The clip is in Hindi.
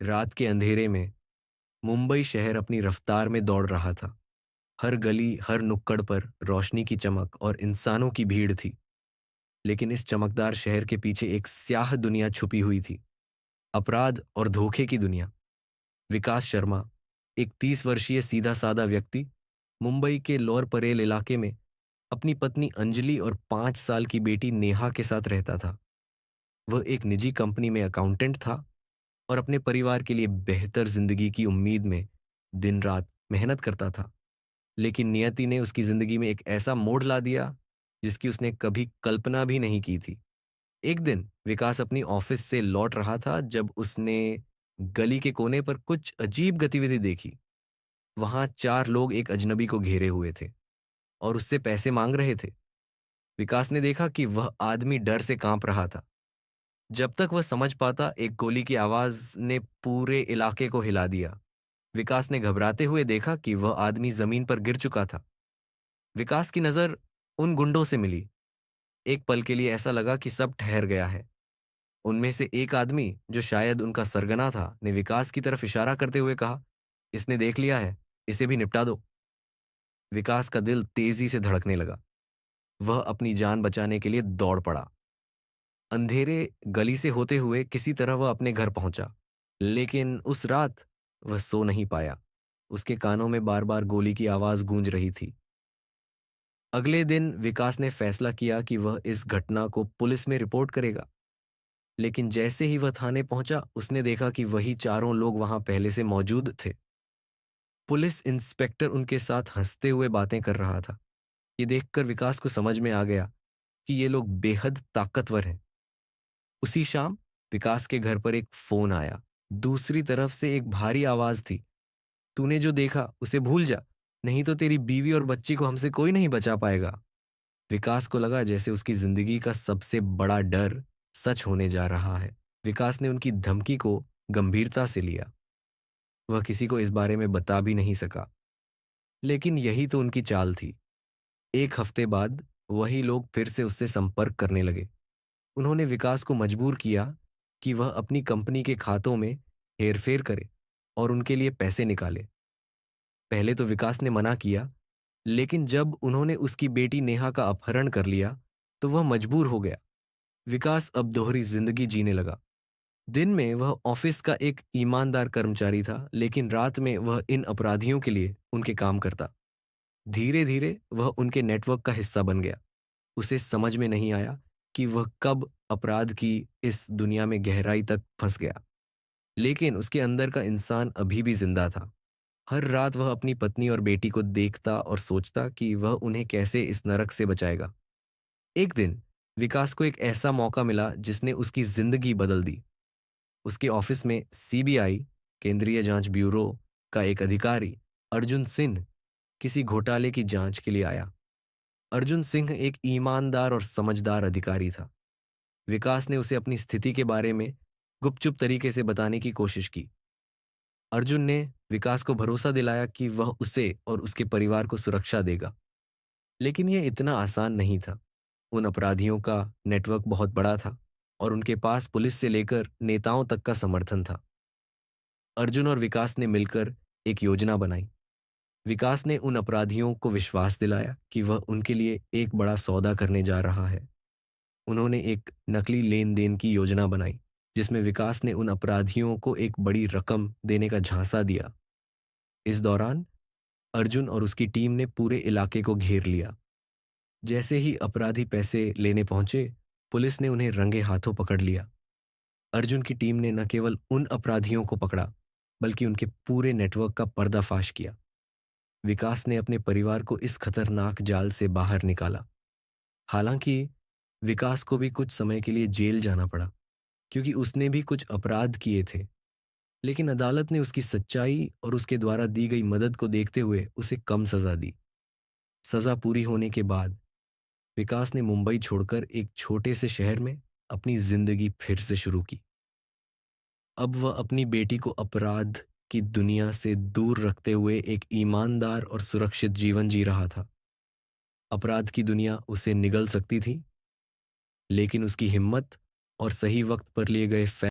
रात के अंधेरे में मुंबई शहर अपनी रफ्तार में दौड़ रहा था। हर गली, हर नुक्कड़ पर रोशनी की चमक और इंसानों की भीड़ थी। लेकिन इस चमकदार शहर के पीछे एक स्याह दुनिया छुपी हुई थी। अपराध और धोखे की दुनिया। विकास शर्मा, एक 30 वर्षीय सीधा साधा व्यक्ति, मुंबई के लोअर परेल इलाके में अपनी पत्नी अंजलि और 5 साल की बेटी नेहा के साथ रहता था। वह एक निजी कंपनी में अकाउंटेंट था और अपने परिवार के लिए बेहतर जिंदगी की उम्मीद में दिन रात मेहनत करता था। लेकिन नियति ने उसकी जिंदगी में एक ऐसा मोड़ ला दिया जिसकी उसने कभी कल्पना भी नहीं की थी। एक दिन विकास अपनी ऑफिस से लौट रहा था जब उसने गली के कोने पर कुछ अजीब गतिविधि देखी। वहां 4 लोग एक अजनबी को घेरे हुए थे और उससे पैसे मांग रहे थे। विकास ने देखा कि वह आदमी डर से कांप रहा था। जब तक वह समझ पाता, एक गोली की आवाज ने पूरे इलाके को हिला दिया। विकास ने घबराते हुए देखा कि वह आदमी जमीन पर गिर चुका था। विकास की नजर उन गुंडों से मिली। एक पल के लिए ऐसा लगा कि सब ठहर गया है। उनमें से एक आदमी, जो शायद उनका सरगना था, ने विकास की तरफ इशारा करते हुए कहा, इसने देख लिया है, इसे भी निपटा दो। विकास का दिल तेजी से धड़कने लगा। वह अपनी जान बचाने के लिए दौड़ पड़ा। अंधेरे गली से होते हुए किसी तरह वह अपने घर पहुंचा। लेकिन उस रात वह सो नहीं पाया। उसके कानों में बार बार गोली की आवाज गूंज रही थी। अगले दिन विकास ने फैसला किया कि वह इस घटना को पुलिस में रिपोर्ट करेगा। लेकिन जैसे ही वह थाने पहुंचा, उसने देखा कि वही चारों लोग वहां पहले से मौजूद थे। पुलिस इंस्पेक्टर उनके साथ हंसते हुए बातें कर रहा था। ये देखकर विकास को समझ में आ गया कि ये लोग बेहद ताकतवर हैं। उसी शाम विकास के घर पर एक फोन आया। दूसरी तरफ से एक भारी आवाज थी, तूने जो देखा उसे भूल जा, नहीं तो तेरी बीवी और बच्ची को हमसे कोई नहीं बचा पाएगा। विकास को लगा जैसे उसकी जिंदगी का सबसे बड़ा डर सच होने जा रहा है। विकास ने उनकी धमकी को गंभीरता से लिया। वह किसी को इस बारे में बता भी नहीं सका। लेकिन यही तो उनकी चाल थी। एक हफ्ते बाद वही लोग फिर से उससे संपर्क करने लगे। उन्होंने विकास को मजबूर किया कि वह अपनी कंपनी के खातों में हेरफेर करे और उनके लिए पैसे निकाले। पहले तो विकास ने मना किया, लेकिन जब उन्होंने उसकी बेटी नेहा का अपहरण कर लिया तो वह मजबूर हो गया। विकास अब दोहरी जिंदगी जीने लगा। दिन में वह ऑफिस का एक ईमानदार कर्मचारी था, लेकिन रात में वह इन अपराधियों के लिए उनके काम करता। धीरे धीरे वह उनके नेटवर्क का हिस्सा बन गया। उसे समझ में नहीं आया कि वह कब अपराध की इस दुनिया में गहराई तक फंस गया। लेकिन उसके अंदर का इंसान अभी भी जिंदा था। हर रात वह अपनी पत्नी और बेटी को देखता और सोचता कि वह उन्हें कैसे इस नरक से बचाएगा। एक दिन विकास को एक ऐसा मौका मिला जिसने उसकी जिंदगी बदल दी। उसके ऑफिस में सीबीआई, केंद्रीय जांच ब्यूरो का एक अधिकारी, अर्जुन सिंह, किसी घोटाले की जांच के लिए आया। अर्जुन सिंह एक ईमानदार और समझदार अधिकारी था। विकास ने उसे अपनी स्थिति के बारे में गुपचुप तरीके से बताने की कोशिश की। अर्जुन ने विकास को भरोसा दिलाया कि वह उसे और उसके परिवार को सुरक्षा देगा। लेकिन यह इतना आसान नहीं था। उन अपराधियों का नेटवर्क बहुत बड़ा था और उनके पास पुलिस से लेकर नेताओं तक का समर्थन था। अर्जुन और विकास ने मिलकर एक योजना बनाई। विकास ने उन अपराधियों को विश्वास दिलाया कि वह उनके लिए एक बड़ा सौदा करने जा रहा है। उन्होंने एक नकली लेन देन की योजना बनाई जिसमें विकास ने उन अपराधियों को एक बड़ी रकम देने का झांसा दिया। इस दौरान अर्जुन और उसकी टीम ने पूरे इलाके को घेर लिया। जैसे ही अपराधी पैसे लेने पहुंचे, पुलिस ने उन्हें रंगे हाथों पकड़ लिया। अर्जुन की टीम ने न केवल उन अपराधियों को पकड़ा, बल्कि उनके पूरे नेटवर्क का पर्दाफाश किया। विकास ने अपने परिवार को इस खतरनाक जाल से बाहर निकाला। हालांकि विकास को भी कुछ समय के लिए जेल जाना पड़ा, क्योंकि उसने भी कुछ अपराध किए थे। लेकिन अदालत ने उसकी सच्चाई और उसके द्वारा दी गई मदद को देखते हुए उसे कम सजा दी। सजा पूरी होने के बाद विकास ने मुंबई छोड़कर एक छोटे से शहर में अपनी जिंदगी फिर से शुरू की। अब वह अपनी बेटी को अपराध की दुनिया से दूर रखते हुए एक ईमानदार और सुरक्षित जीवन जी रहा था। अपराध की दुनिया उसे निगल सकती थी, लेकिन उसकी हिम्मत और सही वक्त पर लिए गए